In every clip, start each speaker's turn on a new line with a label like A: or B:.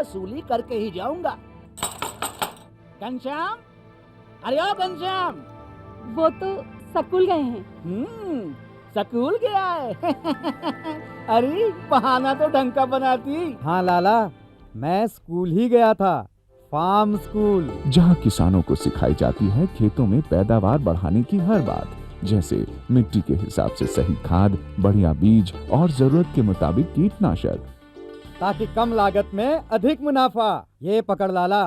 A: वसूली करके ही जाऊंगा। घनश्याम, अरे ओ घनश्याम।
B: वो तो स्कूल गए हैं।
A: स्कूल गया है। अरे बहाना तो ढंग का बनाती।
C: हाँ लाला, मैं स्कूल ही गया था, फार्म स्कूल,
D: जहाँ किसानों को सिखाई जाती है खेतों में पैदावार बढ़ाने की हर बात, जैसे मिट्टी के हिसाब से सही खाद, बढ़िया बीज और जरूरत के मुताबिक कीटनाशक,
C: ताकि कम लागत में अधिक मुनाफा। ये पकड़ लाला,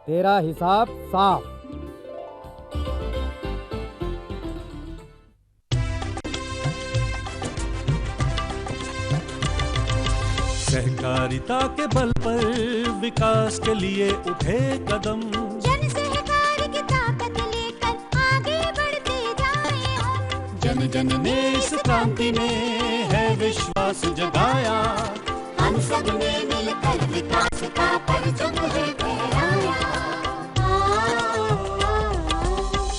C: तेरा हिसाब साफ।
E: सहकारिता के बल पर विकास के लिए उठे कदम,
F: जन सहकार की ताकत लेकर आगे बढ़ते जाएं हम।
E: जन जन ने इस क्रांति में है विश्वास जगाया,
F: हम सब ने मिलकर विकास का परचम है फहराया।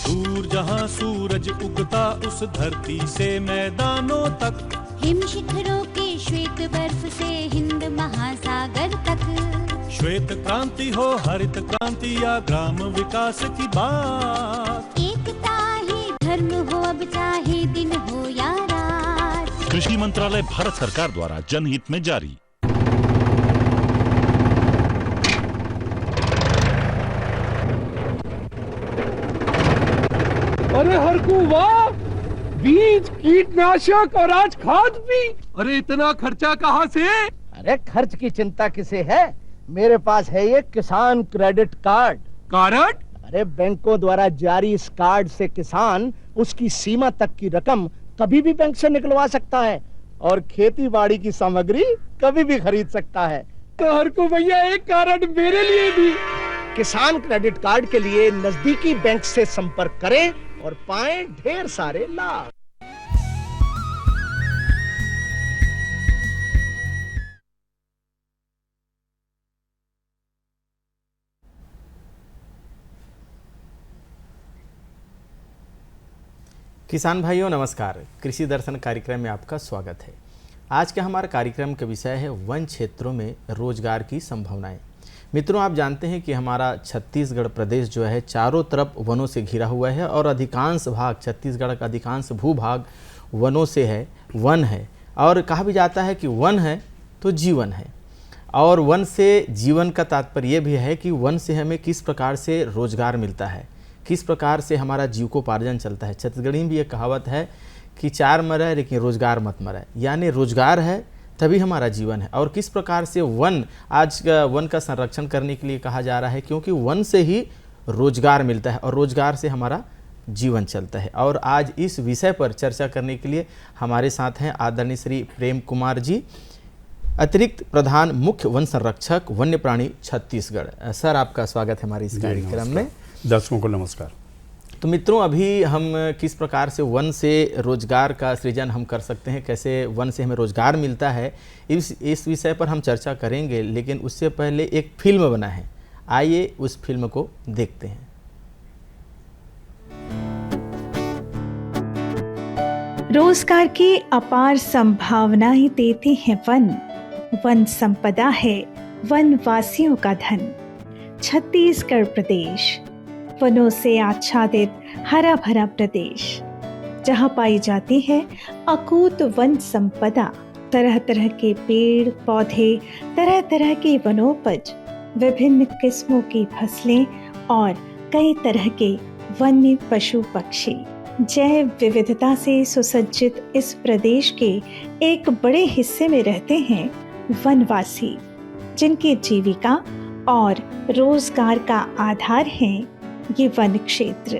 E: दूर जहाँ सूरज उगता उस धरती से मैदानों तक,
F: हिम शिखरों के श्वेत बर्फ से हिंद महासागर तक,
E: श्वेत क्रांति हो हरित क्रांति या ग्राम विकास की बात,
F: एकता ही धर्म हो अब चाहे दिन हो या रात।
G: कृषि मंत्रालय भारत सरकार द्वारा जनहित में जारी।
H: अरे हरकू वाह, बीज, कीटनाशक और आज खाद भी। अरे इतना खर्चा कहाँ से?
A: अरे खर्च की चिंता किसे है, मेरे पास है ये किसान क्रेडिट कार्ड।
H: कार्ड?
A: अरे बैंकों द्वारा जारी इस कार्ड से किसान उसकी सीमा तक की रकम कभी भी बैंक से निकलवा सकता है और खेती बाड़ी की सामग्री कभी भी खरीद सकता है।
H: तो हरकू भैया एक कार्ड मेरे लिए भी।
A: किसान क्रेडिट कार्ड के लिए नजदीकी बैंक से संपर्क करें और पाएं ढेर सारे लाभ।
I: किसान भाइयों नमस्कार, कृषि दर्शन कार्यक्रम में आपका स्वागत है। आज का हमारा कार्यक्रम का विषय है वन क्षेत्रों में रोजगार की संभावनाएं। मित्रों, आप जानते हैं कि हमारा छत्तीसगढ़ प्रदेश जो है चारों तरफ वनों से घिरा हुआ है और अधिकांश भाग, छत्तीसगढ़ का अधिकांश भूभाग वनों से है, वन है। और कहा भी जाता है कि वन है तो जीवन है। और वन से जीवन का तात्पर्य ये भी है कि वन से हमें किस प्रकार से रोजगार मिलता है, किस प्रकार से हमारा जीविकोपार्जन चलता है। छत्तीसगढ़ी में भी एक कहावत है कि चार मरे लेकिन रोजगार मत मरे, यानी रोजगार है तभी हमारा जीवन है। और किस प्रकार से वन, आज वन का संरक्षण करने के लिए कहा जा रहा है, क्योंकि वन से ही रोजगार मिलता है और रोजगार से हमारा जीवन चलता है। और आज इस विषय पर चर्चा करने के लिए हमारे साथ हैं आदरणीय श्री प्रेम कुमार जी, अतिरिक्त प्रधान मुख्य वन संरक्षक वन्य प्राणी छत्तीसगढ़। सर, आपका स्वागत है हमारे इस कार्यक्रम में।
J: दर्शकों को नमस्कार।
I: तो मित्रों, अभी हम किस प्रकार से वन से रोजगार का सृजन हम कर सकते हैं, कैसे वन से हमें रोजगार मिलता है, इस विषय पर हम चर्चा करेंगे। लेकिन उससे पहले एक फिल्म बना है, आइए उस फिल्म को देखते हैं।
K: रोजगार की अपार संभावनाएं देते हैं वन। वन संपदा है वनवासियों का धन। छत्तीसगढ़ प्रदेश वनों से आच्छादित हरा भरा प्रदेश, जहाँ पाई जाती है अकूत वन संपदा। तरह तरह के पेड़ पौधे, तरह तरह के वनोपज, विभिन्न किस्मों की फसलें और कई तरह के वन्य पशु पक्षी। जैव विविधता से सुसज्जित इस प्रदेश के एक बड़े हिस्से में रहते हैं वनवासी, जिनकी जीविका और रोजगार का आधार है ये वन क्षेत्र।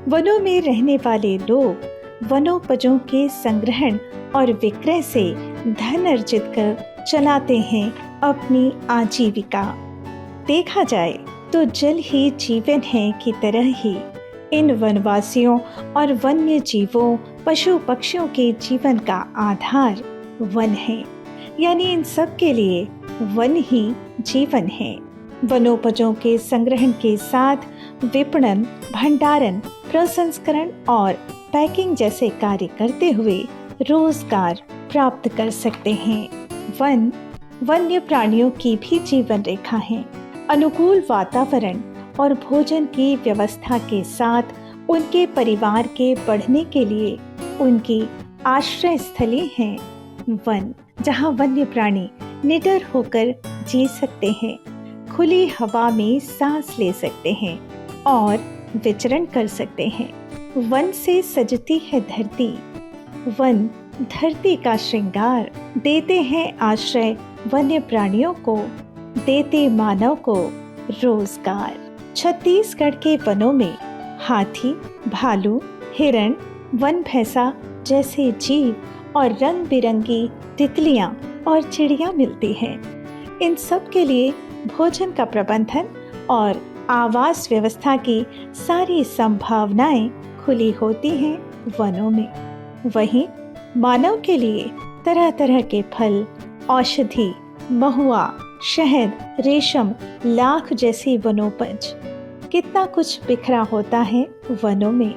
K: वनों में रहने वाले लोग वनोपजों के संग्रहण और विक्रय से धन अर्जित कर चलाते हैं अपनी आजीविका। देखा जाए तो जल ही जीवन है की तरह ही इन वनवासियों और वन्य जीवों, पशु पक्षियों के जीवन का आधार वन है। यानी इन सब के लिए वन ही जीवन है। वनोपजों के संग्रहण के साथ विपणन, भंडारण, प्रसंस्करण और पैकिंग जैसे कार्य करते हुए रोजगार प्राप्त कर सकते हैं। वन वन्य प्राणियों की भी जीवन रेखा हैं। अनुकूल वातावरण और भोजन की व्यवस्था के साथ उनके परिवार के बढ़ने के लिए उनकी आश्रय स्थली हैं वन, जहाँ वन्य प्राणी निडर होकर जी सकते हैं, खुली हवा में सांस ले सकते हैं और विचरण कर सकते हैं। वन से सजती है धरती, वन धरती का श्रृंगार, देते हैं आश्रय वन्य प्राणियों को, देते मानव को रोजगार। छत्तीसगढ़ के वनों में हाथी, भालू, हिरण, वन भैंसा जैसे जीव और रंग बिरंगी तितलियां और चिड़िया मिलती हैं। इन सब के लिए भोजन का प्रबंधन और आवास व्यवस्था की सारी संभावनाएं खुली होती हैं वनों में। वहीं मानव के लिए तरह तरह के फल, औषधि, महुआ, शहद, रेशम, लाख जैसी वनोपज, कितना कुछ बिखरा होता है वनों में।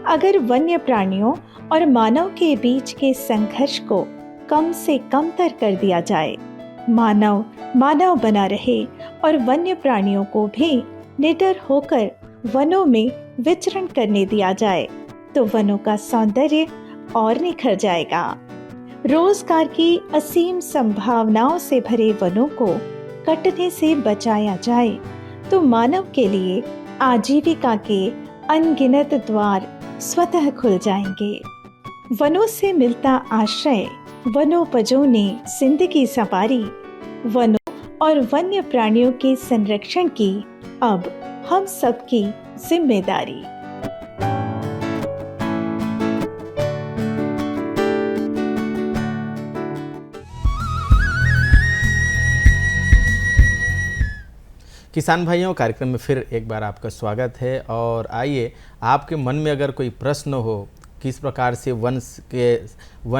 K: अगर वन्य प्राणियों और मानव के बीच के संघर्ष को कम से कम तर कर दिया जाए, मानव मानव बना रहे और वन्य प्राणियों को भी निडर होकर वनों में विचरण करने दिया जाए, तो वनों का सौंदर्य और निखर जाएगा। रोजगार की असीम संभावनाओं से भरे वनों को कटने से बचाया जाए तो मानव के लिए आजीविका के अनगिनत द्वार स्वतः खुल जाएंगे। वनों से मिलता आश्रय, वनोपजों ने जिंदगी संवारी। वनों और वन्य प्राणियों के संरक्षण की अब हम सबकी जिम्मेदारी।
I: किसान भाइयों, कार्यक्रम में फिर एक बार आपका स्वागत है। और आइए, आपके मन में अगर कोई प्रश्न हो किस प्रकार से वन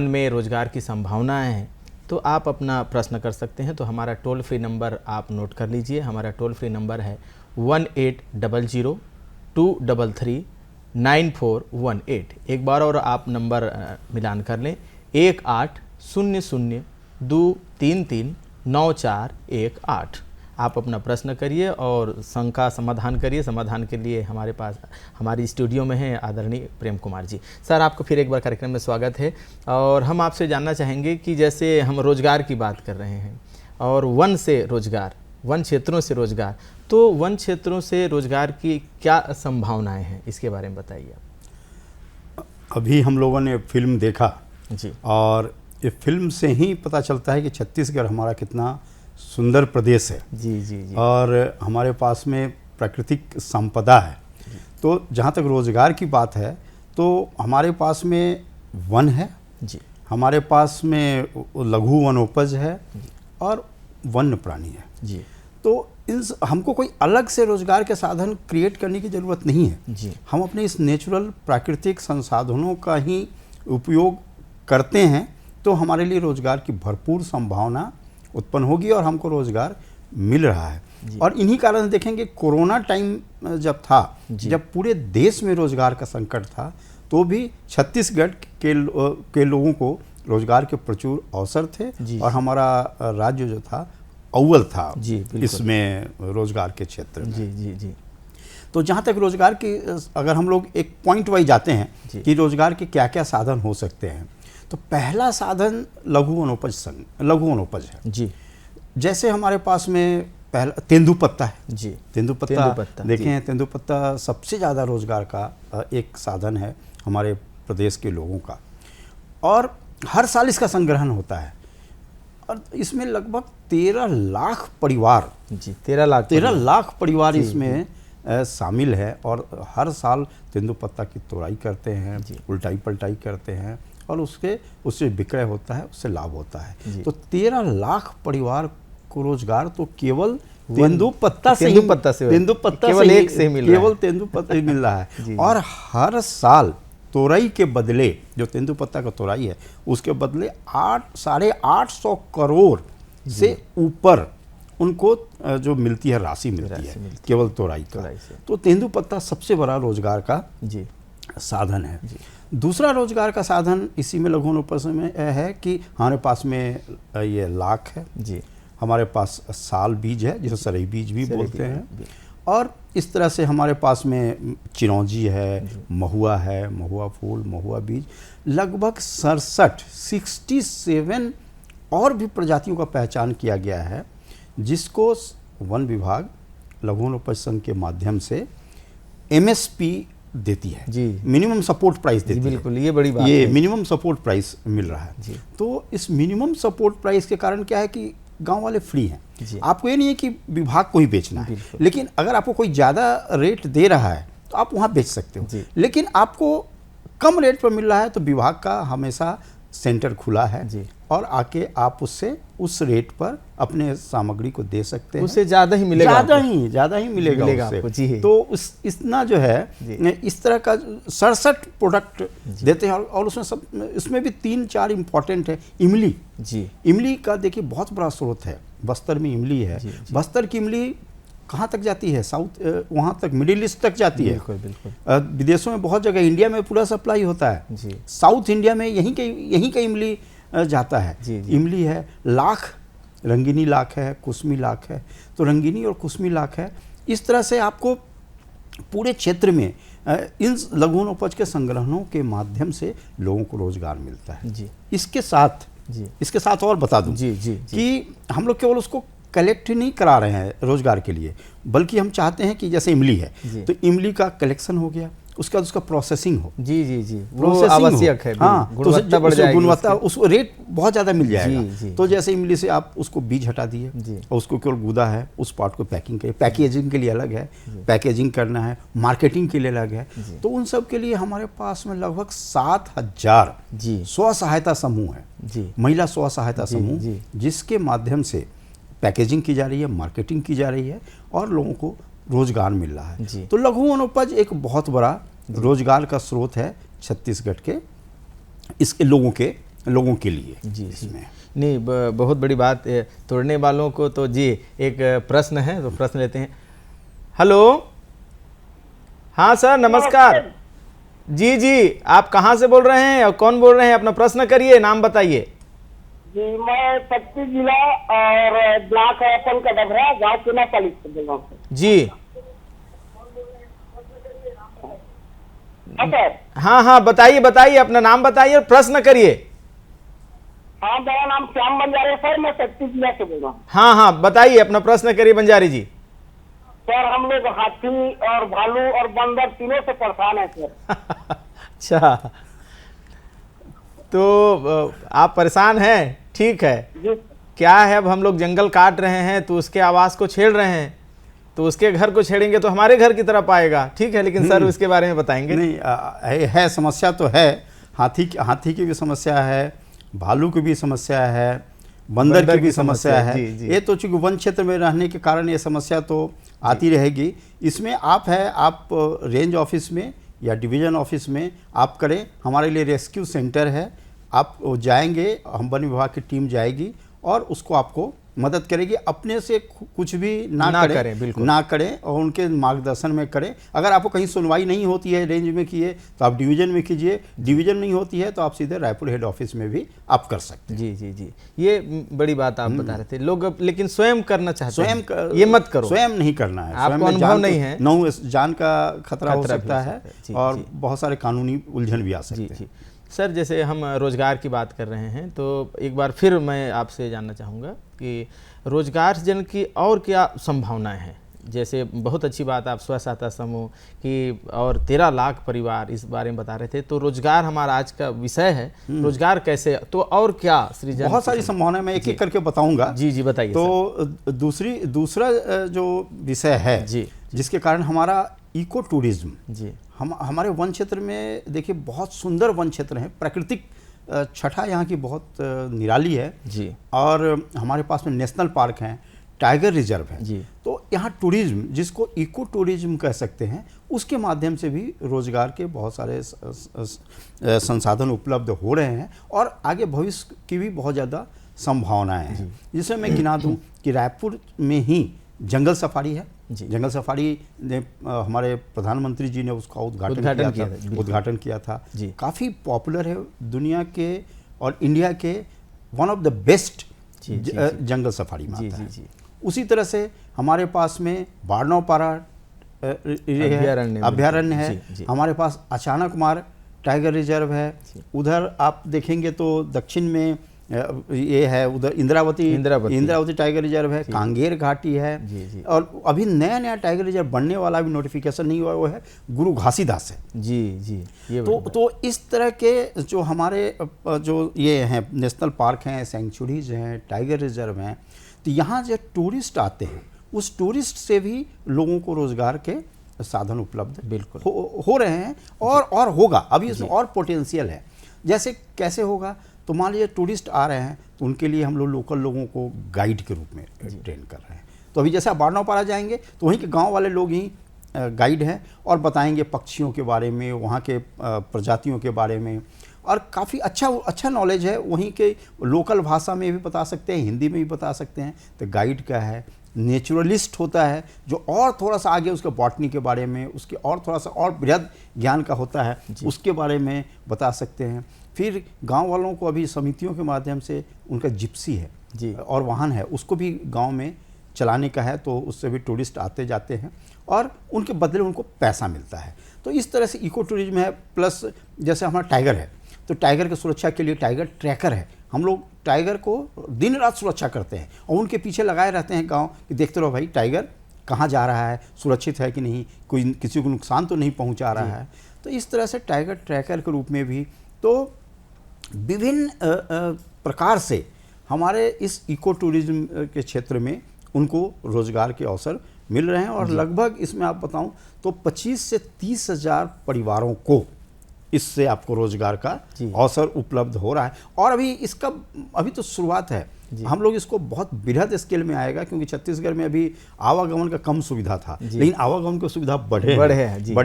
I: में रोजगार की संभावनाएं हैं, तो आप अपना प्रश्न कर सकते हैं। तो हमारा टोल फ्री नंबर आप नोट कर लीजिए। हमारा टोल फ्री नंबर है 1800-233-9418। एक बार और आप नंबर मिलान कर लें, 1800-233-9418। आप अपना प्रश्न करिए और शंका समाधान करिए। समाधान के लिए हमारे पास हमारी स्टूडियो में हैं आदरणीय प्रेम कुमार जी। सर, आपको फिर एक बार कार्यक्रम में स्वागत है। और हम आपसे जानना चाहेंगे कि जैसे हम रोजगार की बात कर रहे हैं और वन से रोजगार, वन क्षेत्रों से रोजगार, तो वन क्षेत्रों से रोजगार की क्या संभावनाएं हैं, इसके बारे में बताइए।
J: अभी हम लोगों ने फिल्म देखा
I: जी,
J: और ये फिल्म से ही पता चलता है कि छत्तीसगढ़ हमारा कितना सुंदर प्रदेश है।
I: जी जी जी।
J: और हमारे पास में प्राकृतिक संपदा है। तो जहाँ तक रोजगार की बात है, तो हमारे पास में वन है
I: जी,
J: हमारे पास में लघु वनोपज है और वन्य प्राणी है
I: जी।
J: तो हमको कोई अलग से रोजगार के साधन क्रिएट करने की ज़रूरत नहीं है
I: जी।
J: हम अपने इस नेचुरल प्राकृतिक संसाधनों का ही उपयोग करते हैं, तो हमारे लिए रोजगार की भरपूर संभावना उत्पन्न होगी और हमको रोजगार मिल रहा है। और इन्हीं कारण देखेंगे, कोरोना टाइम जब था, जब पूरे देश में रोजगार का संकट था, तो भी छत्तीसगढ़ के लोगों को रोजगार के प्रचुर अवसर थे और हमारा राज्य जो था अव्वल था इसमें रोजगार के क्षेत्र में।
I: जी जी जी।
J: तो जहाँ तक रोजगार की, अगर हम लोग एक पॉइंट वाइज जाते हैं कि रोजगार के क्या क्या साधन हो सकते हैं, तो पहला साधन लघु वनोपज है जी। जैसे हमारे पास में पहला तेंदुपत्ता है जी। तेंदुपत्ता देखें, तेंदुपत्ता सबसे ज़्यादा रोजगार का एक साधन है हमारे प्रदेश के लोगों का, और हर साल इसका संग्रहण होता है और इसमें लगभग 13 लाख परिवार
I: जी 13 लाख परिवार
J: इसमें शामिल है और हर साल तेंदुपत्ता की तोड़ाई करते हैं, उल्टाई पलटाई करते हैं और उससे विक्रय होता है, उससे लाभ होता है। तो 13 लाख परिवार को रोजगार तो केवल तेंदुपत्ता से मिल रहा है। और हर साल तोरई के बदले, जो तेंदुपत्ता का तोरई है, उसके बदले 800 करोड़ से ऊपर उनको जो मिलती है राशि मिलती है केवल तोरई का। तो तेंदुपत्ता सबसे बड़ा रोजगार का साधन है। दूसरा रोजगार का साधन इसी में लघु वनोपज में है कि हमारे पास में ये लाख है जी। हमारे पास साल बीज है जिसे सरई बीज भी बोलते हैं, और इस तरह से हमारे पास में चिरौंजी है, महुआ फूल, महुआ बीज, लगभग 67 और भी प्रजातियों का पहचान किया गया है, जिसको वन विभाग लघु वनोपज संघ के माध्यम से MSP देती है जी, मिनिमम सपोर्ट प्राइस देती है।
I: बिल्कुल, ये बड़ी बात
J: ये
I: है।
J: मिनिमम सपोर्ट प्राइस मिल रहा है जी। तो इस मिनिमम सपोर्ट प्राइस के कारण क्या है कि गांव वाले फ्री हैं, आपको ये नहीं है कि विभाग को ही बेचना है, लेकिन अगर आपको कोई ज़्यादा रेट दे रहा है तो आप वहाँ बेच सकते हो, लेकिन आपको कम रेट पर मिल रहा है तो विभाग का हमेशा सेंटर खुला है जी, और आके आप उससे उस रेट पर अपने सामग्री को दे सकते हैं,
I: उससे ज़्यादा ही मिलेगा,
J: ज़्यादा ही मिलेगा
I: आपको जी।
J: तो इतना जो है इस तरह का 67 प्रोडक्ट देते हैं, और उसमें इसमें भी 3-4 इम्पोर्टेंट है। इमली जी, इमली का देखिए बहुत बड़ा स्रोत है, बस्तर में इमली है जी। बस्तर की इमली कहाँ तक जाती है? साउथ, वहाँ तक, मिडिल ईस्ट तक जाती है, बिल्कुल। विदेशों में बहुत जगह, इंडिया में पूरा सप्लाई होता है जी। साउथ इंडिया में यहीं का इमली जाता है जी। इमली है, लाख, रंगीनी लाख है, कुसमी लाख है, तो रंगीनी और कुसमी लाख है। इस तरह से आपको पूरे क्षेत्र में इन लघु वनोपज के संग्रहणों के माध्यम से लोगों को रोजगार मिलता है जी। इसके साथ और बता दूं जी कि हम लोग केवल उसको कलेक्ट नहीं करा रहे हैं रोजगार के लिए, बल्कि हम चाहते हैं कि जैसे इमली है तो इमली का कलेक्शन हो गया, उसका उसका प्रोसेसिंग हो जी, वो आवश्यक है। हाँ, गुणवत्ता बढ़ जाएगी, गुणवत्ता, उसको रेट बहुत ज़्यादा मिल जाएगा। तो जैसे इमली से आप उसको बीज हटा दिए और उसको केवल गूदा है, उस पार्ट को पैकिंग करिए, पैकेजिंग के लिए अलग है, पैकेजिंग करना है, मार्केटिंग के लिए अलग है, तो उन सब के लिए हमारे पास में लगभग 7000 स्व सहायता समूह है, महिला स्व सहायता समूह, जिसके माध्यम से पैकेजिंग की जा रही है, मार्केटिंग की जा रही है और लोगों को रोजगार मिल रहा है। तो लघु वनोपज एक बहुत बड़ा रोजगार का स्रोत है छत्तीसगढ़ के इसके लोगों के लिए जी। इसमें
I: नहीं, बहुत बड़ी बात। तोड़ने वालों को तो जी एक प्रश्न है, तो प्रश्न लेते हैं। हेलो, हाँ सर, नमस्कार जी, आप कहाँ से बोल रहे हैं और कौन बोल रहे हैं? अपना प्रश्न करिए, नाम बताइए
L: जी। मैं पट्टी जिला और ब्लॉक है अपन का डबरा, गाँव चुनापाली से बोल रहा हूँ
I: जी। हाँ, बताइए, अपना नाम बताइए और प्रश्न करिए।
L: हाँ, मेरा नाम श्याम बंजारे सर, मैं पट्टी जिला से बोल रहा हूँ।
I: हाँ, बताइए, अपना प्रश्न करिए बंजारी जी।
L: सर, हम लोग हाथी और भालू और बंदर तीनों से परेशान है सर।
I: अच्छा, तो आप परेशान हैं, ठीक है। क्या है, अब हम लोग जंगल काट रहे हैं तो उसके आवास को छेड़ रहे हैं, तो उसके घर को छेड़ेंगे तो हमारे घर की तरफ आएगा, ठीक है, लेकिन सर उसके बारे में बताएंगे।
J: नहीं, है समस्या तो है, हाथी की भी समस्या है, भालू की भी समस्या है, बंदर की भी समस्या है। ये तो चूंकि वन क्षेत्र में रहने के कारण ये समस्या तो आती रहेगी। इसमें आप रेंज ऑफिस में या डिवीजन ऑफिस में आप करें, हमारे लिए रेस्क्यू सेंटर है, आप जाएंगे, हम वन विभाग की टीम जाएगी और उसको आपको मदद करेगी। अपने से कुछ भी ना करें और उनके मार्गदर्शन में करें। अगर आपको कहीं सुनवाई नहीं होती है रेंज में किए तो आप डिवीजन में कीजिए, डिवीजन नहीं होती है तो आप सीधे रायपुर हेड ऑफिस में भी आप कर सकते हैं।
I: जी, ये बड़ी बात आप बता रहे थे। लोग लेकिन स्वयं करना चाहते हैं, ये मत करो,
J: स्वयं नहीं करना है,
I: आपको अनुभव नहीं है,
J: जान का खतरा हो सकता है और बहुत सारे कानूनी उलझन भी आ सकते हैं।
I: सर, जैसे हम रोजगार की बात कर रहे हैं तो एक बार फिर मैं आपसे जानना चाहूँगा कि रोजगार सृजन की और क्या संभावनाएं हैं? जैसे बहुत अच्छी बात आप स्व सहायता समूह की और 13 लाख परिवार, इस बारे में बता रहे थे। तो रोजगार हमारा आज का विषय है, रोजगार कैसे, तो और क्या सृजन?
J: बहुत सारी संभावनाएं, मैं एक एक करके बताऊंगा।
I: जी, बताइए।
J: तो दूसरा जो विषय है जी, जिसके कारण हमारा इको टूरिज्म जी, हमारे वन क्षेत्र में देखिए बहुत सुंदर वन क्षेत्र है, प्राकृतिक छठा यहाँ की बहुत निराली है जी, और हमारे पास में नेशनल पार्क हैं, टाइगर रिजर्व है जी। तो यहाँ टूरिज्म, जिसको इको टूरिज्म कह सकते हैं, उसके माध्यम से भी रोजगार के बहुत सारे संसाधन उपलब्ध हो रहे हैं और आगे भविष्य की भी बहुत ज़्यादा संभावनाएं हैं। जिसमें मैं गिना दूँ कि रायपुर में ही जंगल सफारी है। जंगल सफारी ने हमारे प्रधानमंत्री जी ने उसका उद्घाटन किया था। काफ़ी पॉपुलर है, दुनिया के और इंडिया के one of the best jungle safari में आता है। उसी तरह से हमारे पास में बारनौपारा अभ्यारण्य है, हमारे पास अचानक मार्ग टाइगर रिजर्व है। उधर आप देखेंगे तो दक्षिण में ये है, उधर इंद्रावती टाइगर रिजर्व है, कांगेर घाटी है। और अभी नया नया टाइगर रिजर्व बनने वाला, भी नोटिफिकेशन नहीं हुआ, वो है गुरु घासीदास है।
I: जी ये
J: तो इस तरह के जो हमारे जो ये हैं नेशनल पार्क हैं, सेंचुरीज हैं, टाइगर रिजर्व हैं, तो यहाँ जो टूरिस्ट आते हैं उस टूरिस्ट से भी लोगों को रोजगार के साधन उपलब्ध
I: बिल्कुल
J: हो रहे हैं और होगा। अभी इसमें और पोटेंशियल है। जैसे कैसे होगा, तो मान लीजिए टूरिस्ट आ रहे हैं तो उनके लिए हम लोग लोकल लोगों को गाइड के रूप में ट्रेन कर रहे हैं। तो अभी जैसे आप बारनौपारा जाएंगे तो वहीं के गांव वाले लोग ही गाइड हैं और बताएंगे पक्षियों के बारे में, वहाँ के प्रजातियों के बारे में, और काफ़ी अच्छा नॉलेज है। वहीं के लोकल भाषा में भी बता सकते हैं, हिंदी में भी बता सकते हैं। तो गाइड क्या है, नेचुरलिस्ट होता है जो और थोड़ा सा आगे उसके बॉटनी के बारे में, उसके और थोड़ा सा और बृहद ज्ञान का होता है, उसके बारे में बता सकते हैं। फिर गांव वालों को अभी समितियों के माध्यम से उनका जिप्सी है और वाहन है, उसको भी गांव में चलाने का है, तो उससे भी टूरिस्ट आते जाते हैं और उनके बदले उनको पैसा मिलता है। तो इस तरह से इको टूरिज्म है। प्लस जैसे हमारा टाइगर है, तो टाइगर की सुरक्षा के लिए टाइगर ट्रैकर है। हम लोग टाइगर को दिन रात सुरक्षा करते हैं और उनके पीछे लगाए रहते हैं गांव कि देखते रहो भाई टाइगर कहाँ जा रहा है, सुरक्षित है कि नहीं, कोई किसी को नुकसान तो नहीं पहुंचा रहा है। तो इस तरह से टाइगर ट्रैकर के रूप में भी तो विभिन्न प्रकार से हमारे इस इको टूरिज्म के क्षेत्र में उनको रोजगार के अवसर मिल रहे हैं। और लगभग इसमें आप बताऊं तो 25 से 30 हज़ार परिवारों को इससे आपको रोजगार का अवसर उपलब्ध हो रहा है। और अभी तो शुरुआत है, हम लोग इसको बहुत बृहद स्केल में आएगा, क्योंकि छत्तीसगढ़ में अभी आवागमन का कम सुविधा था, लेकिन आवागमन की सुविधा बढ़े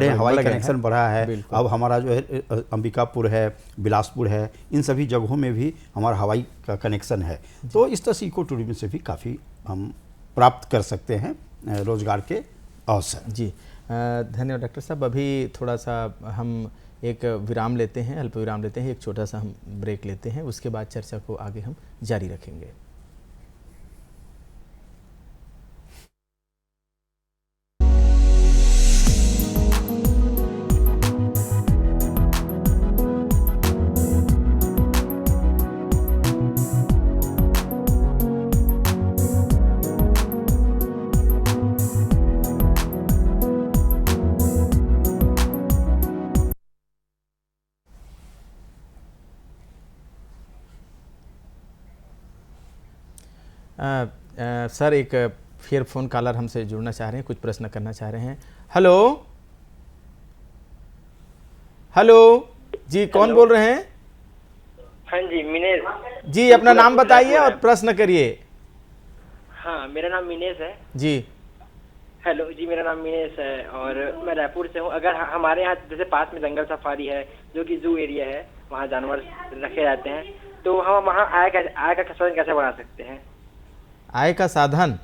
J: हवाई कनेक्शन बढ़ा है। अब हमारा जो है अंबिकापुर है, बिलासपुर है, इन सभी जगहों में भी हमारा हवाई का कनेक्शन है। तो इस तरह से इको टूरिज्म से भी काफ़ी हम प्राप्त कर सकते हैं रोजगार के अवसर।
I: जी धन्यवाद डॉक्टर साहब। अभी थोड़ा सा हम एक विराम लेते हैं, अल्प विराम लेते हैं, एक छोटा सा हम ब्रेक लेते हैं, उसके बाद चर्चा को आगे हम जारी रखेंगे। सर एक फिर फ़ोन कॉलर हमसे जुड़ना चाह रहे हैं, कुछ प्रश्न करना चाह रहे हैं। हेलो जी, कौन बोल रहे हैं?
M: हाँ जी, मिनेश
I: जी, अपना नाम बताइए और प्रश्न करिए।
M: हाँ, मेरा नाम मिनेश है
I: जी।
M: हेलो जी, मेरा नाम मिनेश है और मैं रायपुर से हूँ। अगर हमारे यहाँ जैसे पास में जंगल सफारी है जो कि जू एरिया है, वहाँ जानवर रखे जाते हैं, तो हम वहाँ आय का साधन कैसे बना सकते हैं?
I: आय का साधन?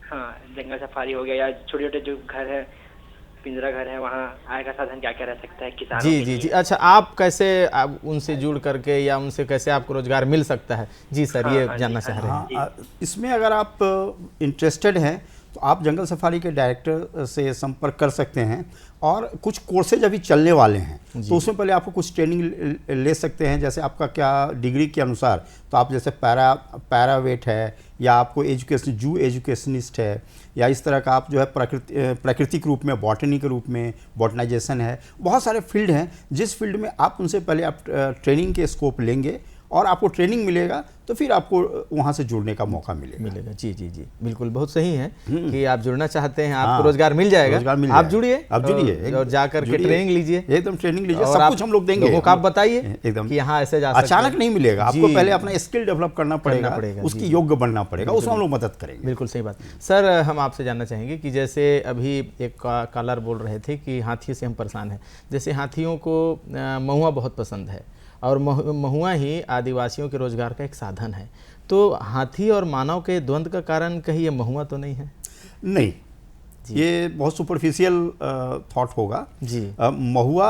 M: हाँ, जंगल सफारी हो गया या छोटे छोटे जो घर है, पिंजरा घर है, वहाँ आय का साधन क्या क्या रह सकता है किसानों के लिए?
I: जी। अच्छा, आप कैसे उनसे जुड़ करके या उनसे कैसे आपको रोजगार मिल सकता है? जी सर, ये जानना चाह रहे हैं।
J: इसमें अगर आप इंटरेस्टेड हैं तो आप जंगल सफारी के डायरेक्टर से संपर्क कर सकते हैं और कुछ कोर्सेज अभी चलने वाले हैं, तो उसमें पहले आपको कुछ ट्रेनिंग ले सकते हैं। जैसे आपका क्या डिग्री के अनुसार, तो आप जैसे पैरावेट है या आपको जू एजुकेशनिस्ट है, या इस तरह का आप जो है प्राकृतिक रूप में बॉटनी के रूप में बॉटनाइजेशन है, बहुत सारे फील्ड हैं जिस फील्ड में आप उनसे पहले आप ट्रेनिंग के स्कोप लेंगे और आपको ट्रेनिंग मिलेगा तो फिर आपको वहाँ से जुड़ने का मौका मिलेगा।
I: जी, बिल्कुल बहुत सही है कि आप जुड़ना चाहते हैं, आपको रोजगार मिल जाएगा, आप जुड़िए और जाकर के ट्रेनिंग लीजिए,
J: एकदम ट्रेनिंग लीजिए, सब कुछ हम लोग देंगे।
I: लोगों को आप बताइए एकदम कि यहाँ ऐसे जा सकते हैं।
J: अचानक नहीं मिलेगा, आपको पहले अपना स्किल डेवलप करना पड़ेगा, उसकी योग्य बनना पड़ेगा, उसमें हम लोग मदद करेंगे।
I: बिल्कुल सही बात। सर, हम आपसे जानना चाहेंगे कि जैसे अभी एक कॉलर बोल रहे थे कि हाथी से हम परेशान हैं, जैसे हाथियों को महुआ बहुत पसंद है और महुआ ही आदिवासियों के रोजगार का एक साधन है, तो हाथी और मानव के द्वंद्व का कारण कहीं ये महुआ तो नहीं है?
J: नहीं, ये बहुत सुपरफिशियल थॉट होगा जी। महुआ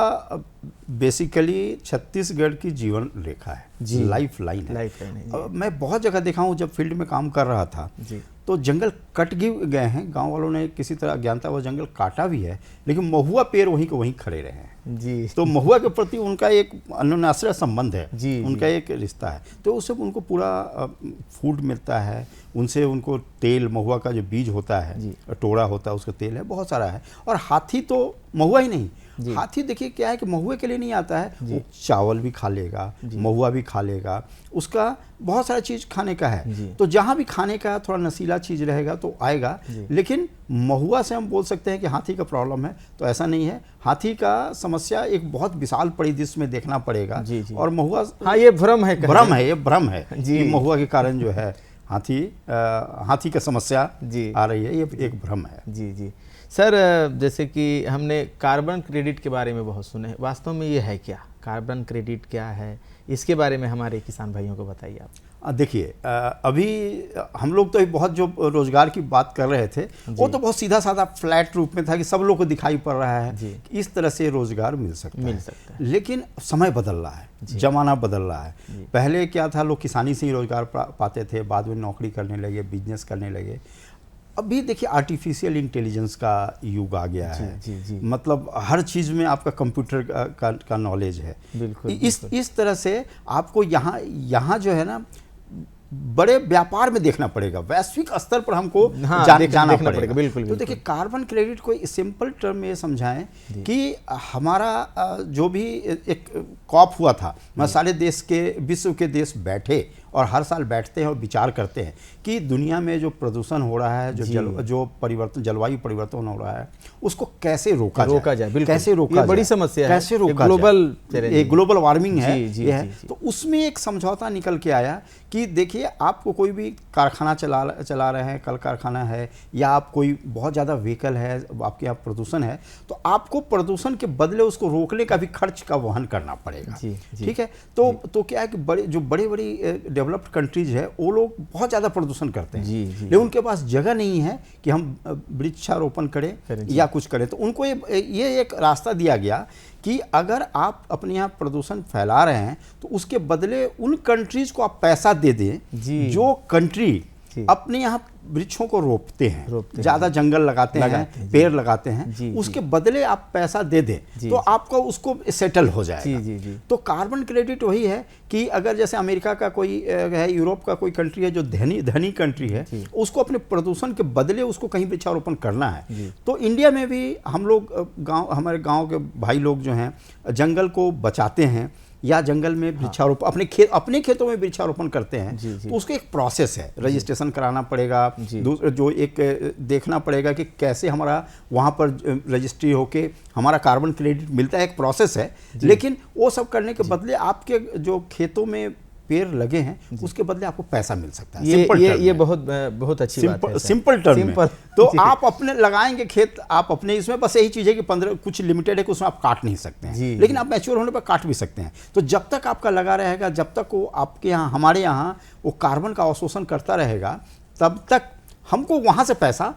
J: बेसिकली छत्तीसगढ़ की जीवन रेखा है, लाइफ लाइन है। मैं बहुत जगह देखा हूँ, जब फील्ड में काम कर रहा था तो जंगल कट गए हैं, गांव वालों ने किसी तरह अज्ञानता वो जंगल काटा भी है, लेकिन महुआ पेड़ वहीं के वहीं खड़े रहे हैं जी। तो महुआ के प्रति उनका एक अन्योन्याश्रय संबंध है जी, उनका एक रिश्ता है, तो उससे उनको पूरा फूड मिलता है, उनसे उनको तेल, महुआ का जो बीज होता है, टोड़ा होता है, उसका तेल है, बहुत सारा है। और हाथी तो महुआ ही नहीं, हाथी देखिए क्या है कि महुए के लिए नहीं आता है, वो चावल भी खा लेगा, महुआ भी खा लेगा, उसका बहुत सारा चीज़ खाने का है। तो जहाँ भी खाने का थोड़ा नशीला चीज़ रहेगा तो आएगा, लेकिन महुआ से हम बोल सकते हैं कि हाथी का प्रॉब्लम है, तो ऐसा नहीं है। हाथी का समस्या एक बहुत विशाल परिदृश्य में देखना पड़ेगा। और महुआ,
I: हाँ ये भ्रम है,
J: ये भ्रम है कि महुआ के कारण जो है हाथी का समस्या आ रही है, ये एक भ्रम है।
I: जी जी सर, जैसे कि हमने कार्बन क्रेडिट के बारे में बहुत सुने, वास्तव में ये है क्या? कार्बन क्रेडिट क्या है, इसके बारे में हमारे किसान भाइयों को बताइए आप।
J: देखिए, अभी हम लोग तो बहुत जो रोजगार की बात कर रहे थे वो तो बहुत सीधा साधा फ्लैट रूप में था कि सब लोग को दिखाई पड़ रहा है कि इस तरह से रोजगार मिल सकता है। लेकिन समय बदल रहा है, जमाना बदल रहा है। पहले क्या था, लोग किसानी से ही रोजगार पाते थे, बाद में नौकरी करने लगे, बिजनेस करने लगे। अभी देखिए आर्टिफिशियल इंटेलिजेंस का युग आ गया है, मतलब हर चीज़ में आपका कंप्यूटर का नॉलेज है। बिल्कुल, इस तरह से आपको यहाँ जो है ना बड़े व्यापार में देखना पड़ेगा, वैश्विक स्तर पर हमको जाना पड़ेगा। बिल्कुल। तो देखिए कार्बन क्रेडिट को सिंपल टर्म में समझाएं कि हमारा जो भी एक कॉप हुआ था, मैं सारे देश के, विश्व के देश बैठे और हर साल बैठते हैं और विचार करते हैं कि दुनिया में जो प्रदूषण हो रहा है, जो परिवर्तन, जलवायु परिवर्तन हो रहा है, उसको कैसे रोका जाए, कैसे रोका जाए,
I: बड़ी समस्या है,
J: कैसे रोका जाए, ग्लोबल वार्मिंग है ये है। तो उसमें एक समझौता निकल के आया कि देखिए आपको कोई भी कारखाना चला रहे हैं, कल कारखाना है, या आप कोई बहुत ज़्यादा व्हीकल है, आपके यहाँ प्रदूषण है, तो आपको प्रदूषण के बदले उसको रोकने का भी खर्च का वहन करना पड़ेगा। ठीक है, तो क्या है कि बड़ी डेवलप्ड कंट्रीज है, वो लोग बहुत ज़्यादा प्रदूषण करते हैं, लेकिन उनके पास जगह नहीं है कि हम वृक्षारोपण करें या कुछ करें। तो उनको ये एक रास्ता दिया गया कि अगर आप अपने यहाँ प्रदूषण फैला रहे हैं तो उसके बदले उन कंट्रीज को आप पैसा दे दें जो कंट्री अपने यहाँ वृक्षों को रोपते हैं, ज़्यादा जंगल लगाते हैं, पेड़ लगाते हैं, उसके बदले आप पैसा दे दें तो आपको उसको सेटल हो जाएगा। तो कार्बन क्रेडिट वही है कि अगर जैसे अमेरिका का कोई है, यूरोप का कोई कंट्री है जो धनी कंट्री है, उसको अपने प्रदूषण के बदले उसको कहीं वृक्षारोपण करना है। तो इंडिया में भी हम लोग हमारे गाँव के भाई लोग जो हैं जंगल को बचाते हैं या जंगल में वृक्षारोपण अपने खेतों में वृक्षारोपण करते हैं। तो उसको एक प्रोसेस है, रजिस्ट्रेशन कराना पड़ेगा, जो एक देखना पड़ेगा कि कैसे हमारा वहाँ पर रजिस्ट्री होके हमारा कार्बन क्रेडिट मिलता है, एक प्रोसेस है। लेकिन वो सब करने के बदले आपके जो खेतों में पेड़ लगे हैं उसके बदले आपको पैसा मिल सकता है।
I: ये बहुत अच्छी बात है,
J: सिंपल टर्म में। तो आप अपने लगाएंगे खेत, आप अपने इसमें बस यही चीज़ है कि 15 कुछ लिमिटेड है कि उसमें आप काट नहीं सकते हैं, लेकिन आप मैच्योर होने पर काट भी सकते हैं। तो जब तक आपका लगा रहेगा, जब तक वो आपके यहाँ, हमारे यहाँ वो कार्बन का अवशोषण करता रहेगा, तब तक हमको वहाँ से पैसा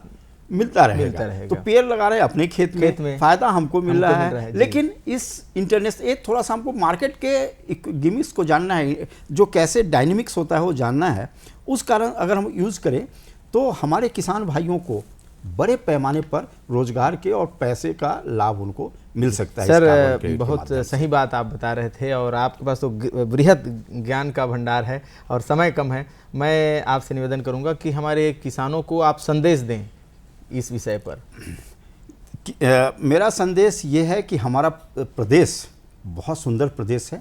J: मिलता रहेगा। तो पेड़ लगा रहे हैं अपने खेत में, फायदा हमको मिल रहा है। लेकिन इस इंटरनेशनल थोड़ा सा हमको मार्केट के गिमिक्स को जानना है, जो कैसे डायनेमिक्स होता है वो जानना है। उस कारण अगर हम यूज़ करें तो हमारे किसान भाइयों को बड़े पैमाने पर रोजगार के और पैसे का लाभ उनको मिल सकता है।
I: सर बहुत सही बात आप बता रहे थे, और आपके पास तो बृहद ज्ञान का भंडार है और समय कम है। मैं आपसे निवेदन करूंगा कि हमारे किसानों को आप संदेश दें इस विषय पर।
J: मेरा संदेश ये है कि हमारा प्रदेश बहुत सुंदर प्रदेश है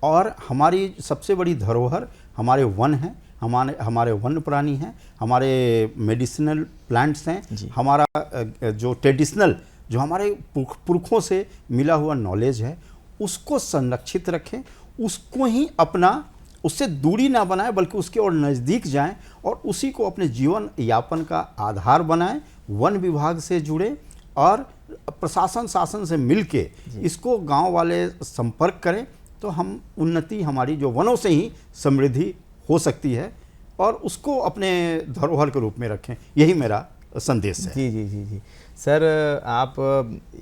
J: और हमारी सबसे बड़ी धरोहर हमारे वन हैं, हमारे वन्य प्राणी हैं, हमारे मेडिसिनल प्लांट्स हैं, हमारा जो ट्रेडिशनल, जो हमारे पुरखों से मिला हुआ नॉलेज है, उसको संरक्षित रखें, उसको ही अपना, उससे दूरी ना बनाएं बल्कि उसके और नज़दीक जाएं और उसी को अपने जीवन यापन का आधार बनाएं। वन विभाग से जुड़े और प्रशासन शासन से मिलके इसको गांव वाले संपर्क करें, तो हम उन्नति, हमारी जो वनों से ही समृद्धि हो सकती है, और उसको अपने धरोहर के रूप में रखें। यही मेरा संदेश है।
I: जी जी जी जी सर, आप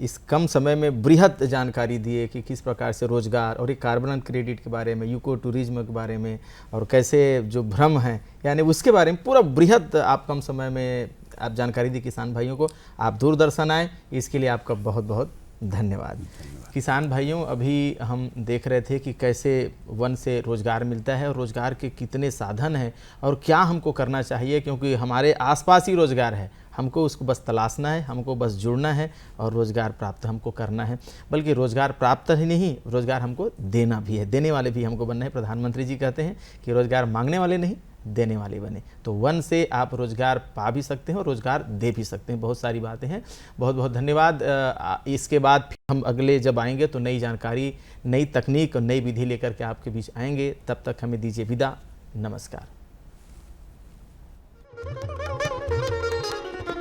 I: इस कम समय में बृहत जानकारी दिए कि किस प्रकार से रोजगार और एक कार्बन क्रेडिट के बारे में, यूको टूरिज्म के बारे में, और कैसे जो भ्रम है यानी उसके बारे में पूरा बृहत आप कम समय में आप जानकारी दी किसान भाइयों को। आप दूरदर्शन आए, इसके लिए आपका बहुत बहुत धन्यवाद। किसान भाइयों, अभी हम देख रहे थे कि कैसे वन से रोज़गार मिलता है और रोज़गार के कितने साधन हैं और क्या हमको करना चाहिए, क्योंकि हमारे आसपास ही रोज़गार है, हमको उसको बस तलाशना है, हमको बस जुड़ना है और रोज़गार प्राप्त हमको करना है। बल्कि रोज़गार प्राप्त ही नहीं, रोज़गार हमको देना भी है, देने वाले भी हमको बनना है। प्रधानमंत्री जी कहते हैं कि रोज़गार मांगने वाले नहीं, देने वाले बने। तो वन से आप रोज़गार पा भी सकते हैं और रोज़गार दे भी सकते हैं। बहुत सारी बातें हैं। बहुत बहुत धन्यवाद। इसके बाद फिर हम अगले जब आएंगे तो नई जानकारी, नई तकनीक और नई विधि लेकर के आपके बीच आएंगे। तब तक हमें दीजिए विदा। नमस्कार।